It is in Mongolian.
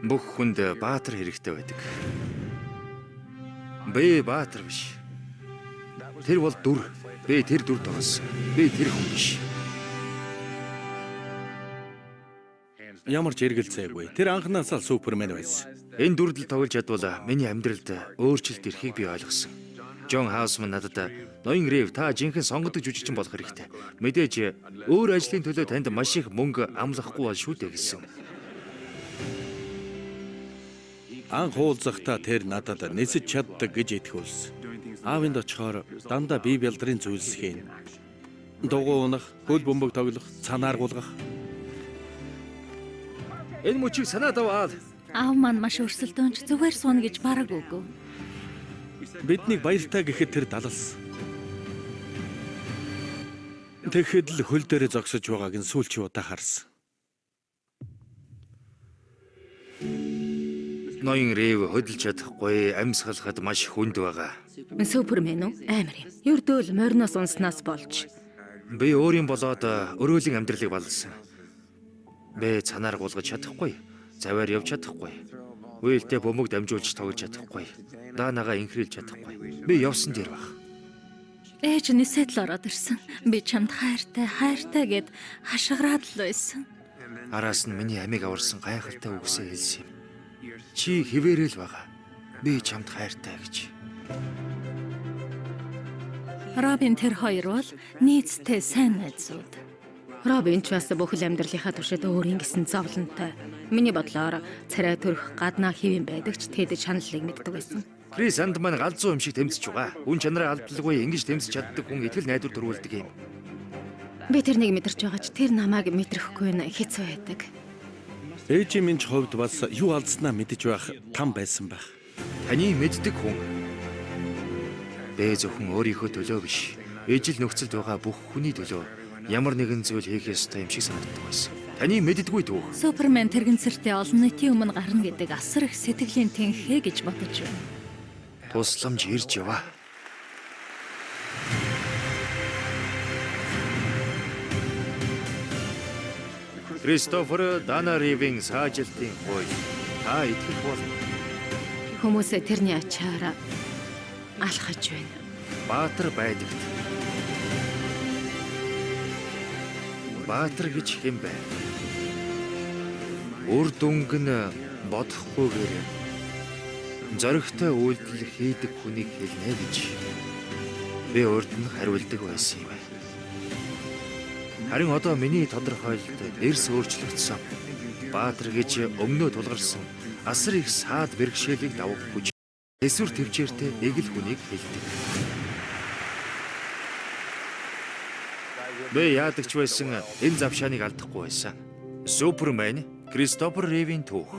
Бүх хүнд баатар хэрэгтэй байдаг. Би баатар биш. Тэр бол дүр. Би тэр дүрд орсон. Би тэр хүн биш. Ямар ч эргэлзээгүй. Тэр анхнаасаа Супермен байсан. Энэ дүрдэл тоглож чадвал миний амьдралд өөрчлөлт ирэхийг би ойлгосон. Джон Хаусман надад ноён Рэв та жинхэнэ сонгодог жүжигчин болох хэрэгтэй. Мэдээж өөр ажлын төлөө танд маш их мөнгө амлахгүй бол шүү дээ гэсэн. Анх уулзахдаа тэр надад нисэж чаддаг гэж итгүүлсэн. Аавынд очихоор дандаа бие бэлдрийн зүйлс хийн. Дугуй унах, хөл бөмбөг тоглох, цанаар гулгах. Энэ мөчийг санаад аваад. Аав маань маш өрсөлдөөнч зүгээр сууна гэж бараг үгүй. Биднийг баяртай гэхэд тэр далалсан. Тэгэхэд л хөл дээрээ зогсож байгааг нь сүүлчийн удаа харсан. Ноён Рэв хөдөлж чадахгүй, амьсгалахад маш хүнд байгаа. Супермен үү? Амар юм. Ердөөл мориноос унснаас болж. Би өөрийн болоод өрөөлийн амьдралыг балсан. Би цанаар гулгаж чадахгүй, заваар явж чадахгүй. Үелдээ бөмбөг дамжуулж тоглож чадахгүй. Даанага инхрийлж чадахгүй. Би явсан дээр баг. Ээж нисээд л ороод ирсэн. Би чамд хайртай гэд хашгираад л байсан. Араас нь миний амийг аварсан гайхалтай үгсээ хэлсэн юм. Чи хിവэрэл байгаа. Би чамд хайртай гэж. Робин тэр хоёр бол нийцтэй сайн найзууд. Робин ч бас бүхэл амьдралынхаа туршид өөрийн гэсэн зовлонтой. Миний бодлоор царай төрөх гаднаа хэвэн байдаг ч тэд шаналлыг мэддэг байсан. Крис Андман галзуу юм шиг тэмцэж байгаа. Үн чанараа алдалгүй ингэж тэмцэж чаддаг хүн итгэл найдвар төрүүлдэг юм. Би тэрнийг мэдэрч байгаа ч тэр намайг мэдрэхгүй нь хэцүү байдаг. Ээжийн минь ч хувьд бас юу алдснаа мэдэж байх там байсан байх. Таны мэддэг хүн. Бэ зөвхөн өөрийнхөө төлөө биш. Ижил нөхцөлд байгаа бүх хүний төлөө ямар нэгэн зүйл хийх ёстой юм шиг санагддаг байсан. Таны мэддэггүй дүү. Супермен тэрэгцэртээ олон нийтийн өмнө гарна гэдэг асар их сэтгэлийн тэнхээ гэж бодож байна. Тусламж ирж яваа. Кристофер Дана Рэвийн саажилтын хууль. Та итгэх бол Хүмүүсээ тэрний ачаараа алхаж байна. баатар байдагт. Баатар гэж хэм бэ? Үр дүнг нь бодохгүйгээр зоригтой үйлдэл хийдэг хүнийг хэлнэ гэж би урд нь хариулдаг байсан юм. Харин одоо миний тодорхойлолд эрс өөрчлөгдсөн. Баатар гэж өмнөө тулгарсан асар их саад бэрхшээлийг давах хүч эсвэр төвчээртэй эгэл хүнийг хэлдэг. Би яадаг ч байсан энэ завшааныг алдахгүй байсан. Супермен Кристофер Рэвийн түүх.